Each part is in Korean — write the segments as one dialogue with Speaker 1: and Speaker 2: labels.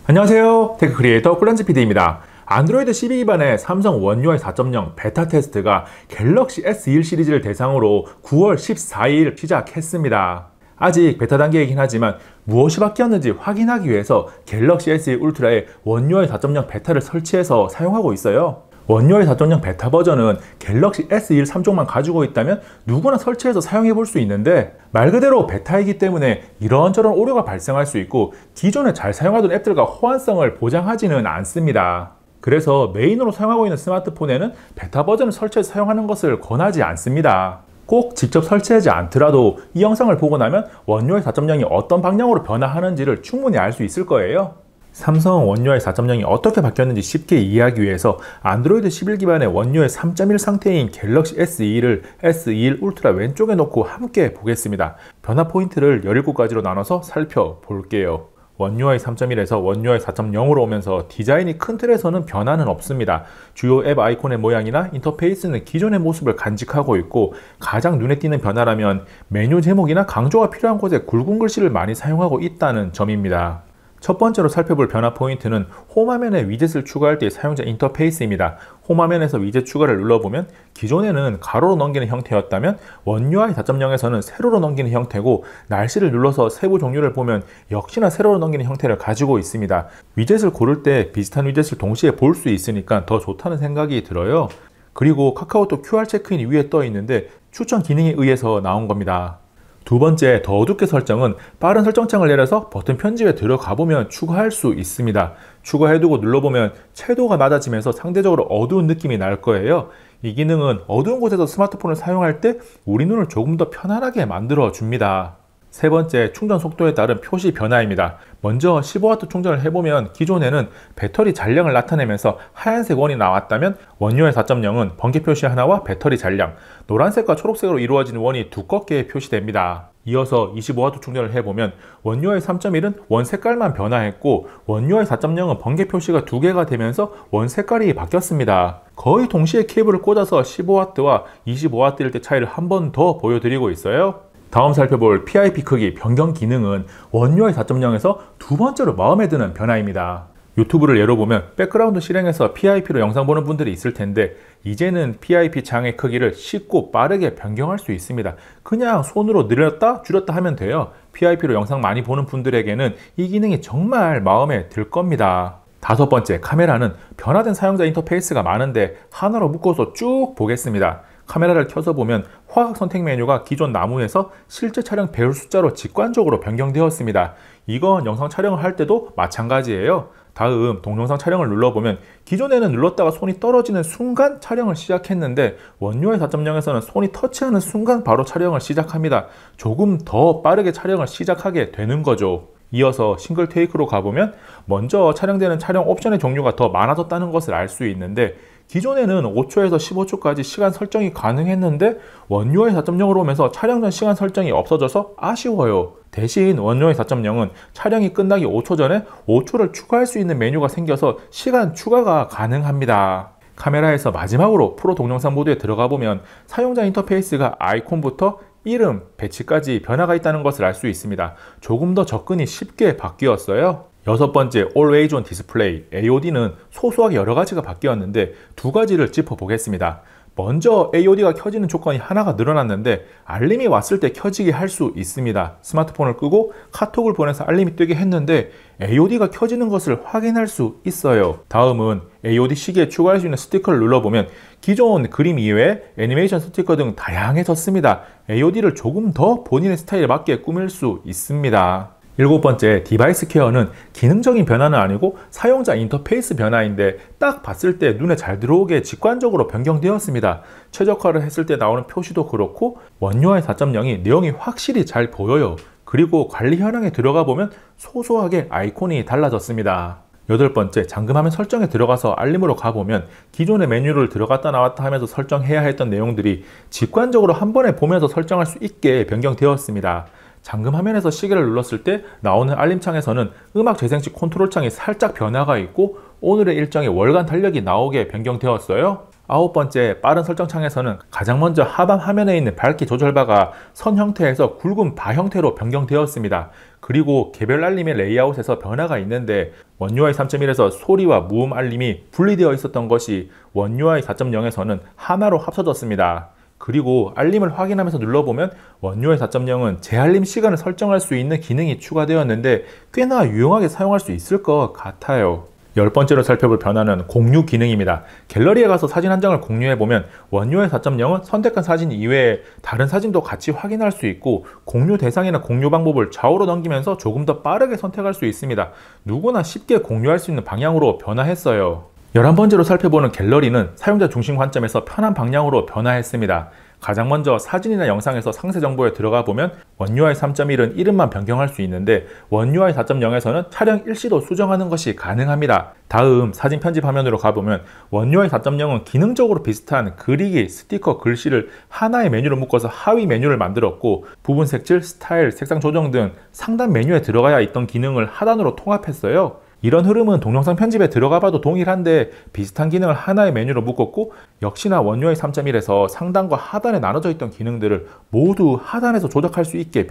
Speaker 1: 안녕하세요. 테크 크리에이터 꿀란지 PD입니다. 안드로이드 12 기반의 삼성 원 UI 4.0 베타 테스트가 갤럭시 S21 시리즈를 대상으로 9월 14일 시작했습니다. 아직 베타 단계이긴 하지만 무엇이 바뀌었는지 확인하기 위해서 갤럭시 S21 울트라에 원 UI 4.0 베타를 설치해서 사용하고 있어요. 원 UI 4.0 베타 버전은 갤럭시 S21 3종만 가지고 있다면 누구나 설치해서 사용해 볼 수 있는데, 말 그대로 베타이기 때문에 이런저런 오류가 발생할 수 있고 기존에 잘 사용하던 앱들과 호환성을 보장하지는 않습니다. 그래서 메인으로 사용하고 있는 스마트폰에는 베타 버전을 설치해서 사용하는 것을 권하지 않습니다. 꼭 직접 설치하지 않더라도 이 영상을 보고 나면 원 UI 4.0이 어떤 방향으로 변화하는지를 충분히 알 수 있을 거예요. 삼성 원 UI 4.0이 어떻게 바뀌었는지 쉽게 이해하기 위해서 안드로이드 11 기반의 원 UI 3.1 상태인 갤럭시 S21을 S21 울트라 왼쪽에 놓고 함께 보겠습니다. 변화 포인트를 17가지로 나눠서 살펴볼게요. 원 UI 3.1에서 원 UI 4.0으로 오면서 디자인이 큰 틀에서는 변화는 없습니다. 주요 앱 아이콘의 모양이나 인터페이스는 기존의 모습을 간직하고 있고, 가장 눈에 띄는 변화라면 메뉴 제목이나 강조가 필요한 곳에 굵은 글씨를 많이 사용하고 있다는 점입니다. 첫 번째로 살펴볼 변화 포인트는 홈화면에 위젯을 추가할 때의 사용자 인터페이스입니다. 홈화면에서 위젯 추가를 눌러보면 기존에는 가로로 넘기는 형태였다면 원 UI 4.0에서는 세로로 넘기는 형태고, 날씨를 눌러서 세부 종류를 보면 역시나 세로로 넘기는 형태를 가지고 있습니다. 위젯을 고를 때 비슷한 위젯을 동시에 볼 수 있으니까 더 좋다는 생각이 들어요. 그리고 카카오톡 QR 체크인이 위에 떠 있는데 추천 기능에 의해서 나온 겁니다. 두 번째, 더 어둡게 설정은 빠른 설정창을 내려서 버튼 편집에 들어가 보면 추가할 수 있습니다. 추가해두고 눌러보면 채도가 낮아지면서 상대적으로 어두운 느낌이 날 거예요. 이 기능은 어두운 곳에서 스마트폰을 사용할 때 우리 눈을 조금 더 편안하게 만들어 줍니다. 세 번째, 충전 속도에 따른 표시 변화입니다. 먼저 15W 충전을 해보면 기존에는 배터리 잔량을 나타내면서 하얀색 원이 나왔다면 원 UI 4.0은 번개 표시 하나와 배터리 잔량, 노란색과 초록색으로 이루어진 원이 두껍게 표시됩니다. 이어서 25W 충전을 해보면 원 UI 3.1은 원 색깔만 변화했고, 원 UI 4.0은 번개 표시가 2개가 되면서 원 색깔이 바뀌었습니다. 거의 동시에 케이블을 꽂아서 15W와 25W일 때 차이를 한 번 더 보여드리고 있어요. 다음 살펴볼 PIP 크기 변경 기능은 원 UI 4.0에서 두 번째로 마음에 드는 변화입니다. 유튜브를 예로 보면 백그라운드 실행해서 PIP로 영상 보는 분들이 있을 텐데, 이제는 PIP 창의 크기를 쉽고 빠르게 변경할 수 있습니다. 그냥 손으로 늘렸다 줄였다 하면 돼요. PIP로 영상 많이 보는 분들에게는 이 기능이 정말 마음에 들 겁니다. 다섯 번째, 카메라는 변화된 사용자 인터페이스가 많은데 하나로 묶어서 쭉 보겠습니다. 카메라를 켜서 보면 화각 선택 메뉴가 기존 나무에서 실제 촬영 배열 숫자로 직관적으로 변경되었습니다. 이건 영상 촬영을 할 때도 마찬가지예요. 다음, 동영상 촬영을 눌러보면 기존에는 눌렀다가 손이 떨어지는 순간 촬영을 시작했는데 원 UI 4.0에서는 손이 터치하는 순간 바로 촬영을 시작합니다. 조금 더 빠르게 촬영을 시작하게 되는 거죠. 이어서 싱글 테이크로 가보면 먼저 촬영되는 촬영 옵션의 종류가 더 많아졌다는 것을 알 수 있는데, 기존에는 5초에서 15초까지 시간 설정이 가능했는데 원 UI 4.0으로 오면서 촬영 전 시간 설정이 없어져서 아쉬워요. 대신 원 UI 4.0은 촬영이 끝나기 5초 전에 5초를 추가할 수 있는 메뉴가 생겨서 시간 추가가 가능합니다. 카메라에서 마지막으로 프로 동영상 모드에 들어가 보면 사용자 인터페이스가 아이콘부터 이름, 배치까지 변화가 있다는 것을 알 수 있습니다. 조금 더 접근이 쉽게 바뀌었어요. 여섯 번째, Always On Display, AOD는 소소하게 여러 가지가 바뀌었는데 두 가지를 짚어보겠습니다. 먼저 AOD가 켜지는 조건이 하나가 늘어났는데 알림이 왔을 때 켜지게 할 수 있습니다. 스마트폰을 끄고 카톡을 보내서 알림이 뜨게 했는데 AOD가 켜지는 것을 확인할 수 있어요. 다음은 AOD 시계에 추가할 수 있는 스티커를 눌러보면 기존 그림 이외에 애니메이션 스티커 등 다양해졌습니다. AOD를 조금 더 본인의 스타일에 맞게 꾸밀 수 있습니다. 일곱 번째, 디바이스 케어는 기능적인 변화는 아니고 사용자 인터페이스 변화인데 딱 봤을 때 눈에 잘 들어오게 직관적으로 변경되었습니다. 최적화를 했을 때 나오는 표시도 그렇고 원 UI 4.0이 내용이 확실히 잘 보여요. 그리고 관리 현황에 들어가 보면 소소하게 아이콘이 달라졌습니다. 여덟 번째, 잠금화면 설정에 들어가서 알림으로 가보면 기존의 메뉴를 들어갔다 나왔다 하면서 설정해야 했던 내용들이 직관적으로 한 번에 보면서 설정할 수 있게 변경되었습니다. 잠금 화면에서 시계를 눌렀을 때 나오는 알림창에서는 음악 재생시 컨트롤 창이 살짝 변화가 있고 오늘의 일정의 월간 달력이 나오게 변경되었어요. 9번째, 빠른 설정 창에서는 가장 먼저 하단 화면에 있는 밝기 조절바가 선 형태에서 굵은 바 형태로 변경되었습니다. 그리고 개별 알림의 레이아웃에서 변화가 있는데 원UI 3.1에서 소리와 무음 알림이 분리되어 있었던 것이 원UI 4.0에서는 하나로 합쳐졌습니다. 그리고 알림을 확인하면서 눌러보면 원UI 4.0은 재알림 시간을 설정할 수 있는 기능이 추가되었는데 꽤나 유용하게 사용할 수 있을 것 같아요. 10번째로 살펴볼 변화는 공유 기능입니다. 갤러리에 가서 사진 한 장을 공유해보면 원UI 4.0은 선택한 사진 이외에 다른 사진도 같이 확인할 수 있고 공유 대상이나 공유 방법을 좌우로 넘기면서 조금 더 빠르게 선택할 수 있습니다. 누구나 쉽게 공유할 수 있는 방향으로 변화했어요. 11번째로 살펴보는 갤러리는 사용자 중심 관점에서 편한 방향으로 변화했습니다. 가장 먼저 사진이나 영상에서 상세 정보에 들어가 보면 원UI 3.1은 이름만 변경할 수 있는데 원UI 4.0에서는 촬영 일시도 수정하는 것이 가능합니다. 다음 사진 편집 화면으로 가보면 원UI 4.0은 기능적으로 비슷한 그리기, 스티커, 글씨를 하나의 메뉴로 묶어서 하위 메뉴를 만들었고 부분 색칠, 스타일, 색상 조정 등 상단 메뉴에 들어가야 있던 기능을 하단으로 통합했어요. 이런 흐름은 동영상 편집에 들어가 봐도 동일한데 비슷한 기능을 하나의 메뉴로 묶었고 역시나 원UI 3.1에서 상단과 하단에 나눠져 있던 기능들을 모두 하단에서 조작할 수 있게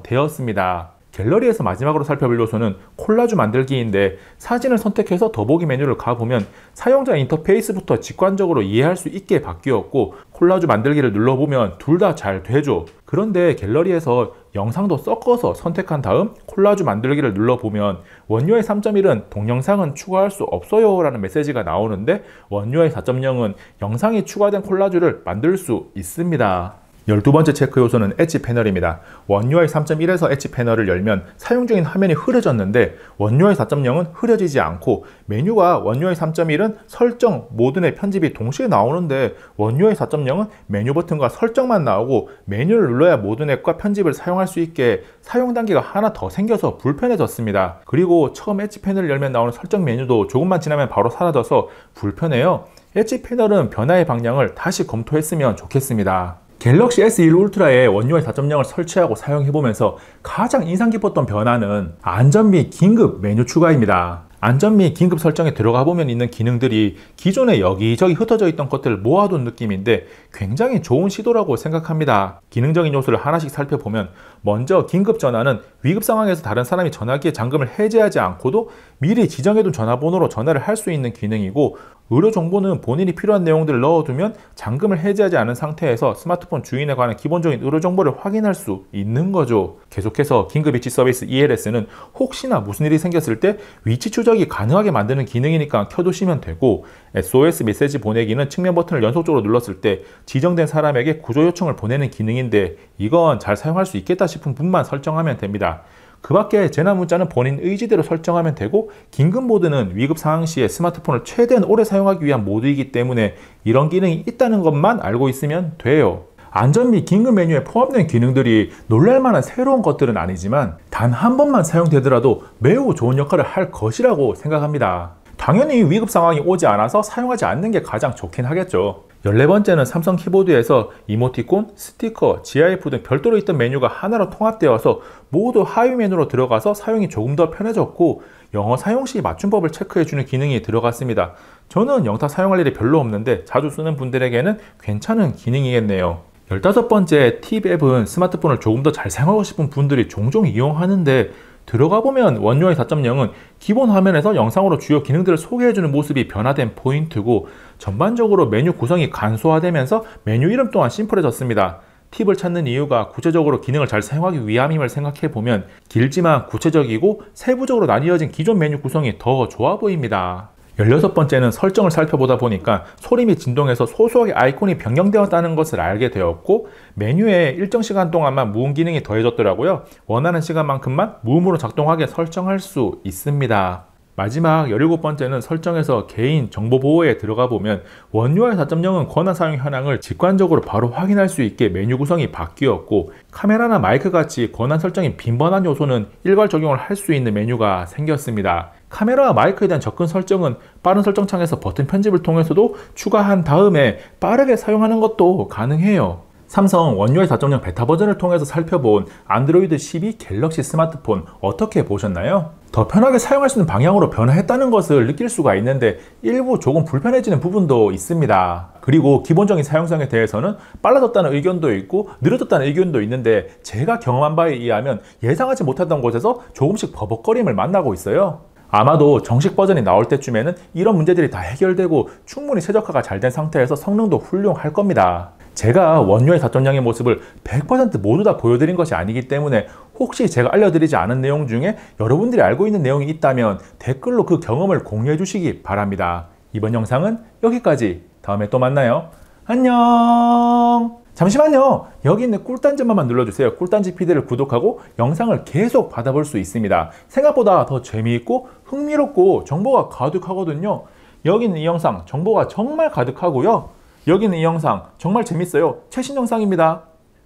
Speaker 1: 변경되었습니다. 갤러리에서 마지막으로 살펴볼 요소는 콜라주 만들기인데 사진을 선택해서 더보기 메뉴를 가보면 사용자 인터페이스부터 직관적으로 이해할 수 있게 바뀌었고 콜라주 만들기를 눌러보면 둘 다 잘 되죠. 그런데 갤러리에서 영상도 섞어서 선택한 다음 콜라주 만들기를 눌러보면 원UI 3.1은 동영상은 추가할 수 없어요 라는 메시지가 나오는데 원UI 4.0은 영상이 추가된 콜라주를 만들 수 있습니다. 12번째 체크 요소는 엣지 패널입니다. 원UI 3.1에서 엣지 패널을 열면 사용 중인 화면이 흐려졌는데 원UI 4.0은 흐려지지 않고 메뉴가 원UI 3.1은 설정, 모드 내 편집이 동시에 나오는데 원UI 4.0은 메뉴 버튼과 설정만 나오고 메뉴를 눌러야 모드 넷과 편집을 사용할 수 있게 사용 단계가 하나 더 생겨서 불편해졌습니다. 그리고 처음 엣지 패널을 열면 나오는 설정 메뉴도 조금만 지나면 바로 사라져서 불편해요. 엣지 패널은 변화의 방향을 다시 검토했으면 좋겠습니다. 갤럭시 S1 울트라에 원UI 4.0을 설치하고 사용해보면서 가장 인상 깊었던 변화는 안전 및 긴급 메뉴 추가입니다. 안전 및 긴급 설정에 들어가 보면 있는 기능들이 기존에 여기저기 흩어져 있던 것들을 모아둔 느낌인데 굉장히 좋은 시도라고 생각합니다. 기능적인 요소를 하나씩 살펴보면 먼저 긴급 전화는 위급 상황에서 다른 사람이 전화기의 잠금을 해제하지 않고도 미리 지정해둔 전화번호로 전화를 할 수 있는 기능이고 의료 정보는 본인이 필요한 내용들을 넣어두면 잠금을 해제하지 않은 상태에서 스마트폰 주인에 관한 기본적인 의료 정보를 확인할 수 있는 거죠. 계속해서 긴급 위치 서비스 ELS는 혹시나 무슨 일이 생겼을 때 위치 추적이 가능하게 만드는 기능이니까 켜두시면 되고 SOS 메시지 보내기는 측면 버튼을 연속적으로 눌렀을 때 지정된 사람에게 구조 요청을 보내는 기능인데 이건 잘 사용할 수 있겠다 싶은 분만 설정하면 됩니다. 그 밖에 재난 문자는 본인 의지대로 설정하면 되고 긴급 모드는 위급 상황 시에 스마트폰을 최대한 오래 사용하기 위한 모드이기 때문에 이런 기능이 있다는 것만 알고 있으면 돼요. 안전 및 긴급 메뉴에 포함된 기능들이 놀랄만한 새로운 것들은 아니지만 단 한 번만 사용되더라도 매우 좋은 역할을 할 것이라고 생각합니다. 당연히 위급 상황이 오지 않아서 사용하지 않는 게 가장 좋긴 하겠죠. 14번째는 삼성 키보드에서 이모티콘, 스티커, GIF 등 별도로 있던 메뉴가 하나로 통합되어서 모두 하위 메뉴로 들어가서 사용이 조금 더 편해졌고 영어 사용 시 맞춤법을 체크해주는 기능이 들어갔습니다. 저는 영타 사용할 일이 별로 없는데 자주 쓰는 분들에게는 괜찮은 기능이겠네요. 15번째 팁 앱은 스마트폰을 조금 더 잘 사용하고 싶은 분들이 종종 이용하는데 들어가 보면 원UI 4.0은 기본 화면에서 영상으로 주요 기능들을 소개해주는 모습이 변화된 포인트고 전반적으로 메뉴 구성이 간소화되면서 메뉴 이름 또한 심플해졌습니다. 팁을 찾는 이유가 구체적으로 기능을 잘 사용하기 위함임을 생각해보면 길지만 구체적이고 세부적으로 나뉘어진 기존 메뉴 구성이 더 좋아 보입니다. 16번째는 설정을 살펴보다 보니까 소리 및 진동에서 소소하게 아이콘이 변경되었다는 것을 알게 되었고 메뉴에 일정 시간 동안만 무음 기능이 더해졌더라고요. 원하는 시간만큼만 무음으로 작동하게 설정할 수 있습니다. 마지막 17번째는 설정에서 개인 정보 보호에 들어가 보면 원UI 4.0은 권한 사용 현황을 직관적으로 바로 확인할 수 있게 메뉴 구성이 바뀌었고 카메라나 마이크 같이 권한 설정이 빈번한 요소는 일괄 적용을 할 수 있는 메뉴가 생겼습니다. 카메라와 마이크에 대한 접근 설정은 빠른 설정 창에서 버튼 편집을 통해서도 추가한 다음에 빠르게 사용하는 것도 가능해요. 삼성 원UI 4.0 베타 버전을 통해서 살펴본 안드로이드 12 갤럭시 스마트폰 어떻게 보셨나요? 더 편하게 사용할 수 있는 방향으로 변화했다는 것을 느낄 수가 있는데 일부 조금 불편해지는 부분도 있습니다. 그리고 기본적인 사용성에 대해서는 빨라졌다는 의견도 있고 느려졌다는 의견도 있는데 제가 경험한 바에 의하면 예상하지 못했던 곳에서 조금씩 버벅거림을 만나고 있어요. 아마도 정식 버전이 나올 때쯤에는 이런 문제들이 다 해결되고 충분히 최적화가 잘 된 상태에서 성능도 훌륭할 겁니다. 제가 원UI 4.0의 모습을 100% 모두 다 보여드린 것이 아니기 때문에 혹시 제가 알려드리지 않은 내용 중에 여러분들이 알고 있는 내용이 있다면 댓글로 그 경험을 공유해 주시기 바랍니다. 이번 영상은 여기까지. 다음에 또 만나요. 안녕. 잠시만요. 여기 있는 꿀단지만 눌러주세요. 꿀단지 PD를 구독하고 영상을 계속 받아볼 수 있습니다. 생각보다 더 재미있고 흥미롭고 정보가 가득하거든요. 여기 있는 이 영상 정보가 정말 가득하고요. 여기 있는 이 영상 정말 재밌어요. 최신 영상입니다.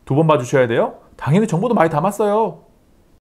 Speaker 1: 2번 봐주셔야 돼요. 당연히 정보도 많이 담았어요.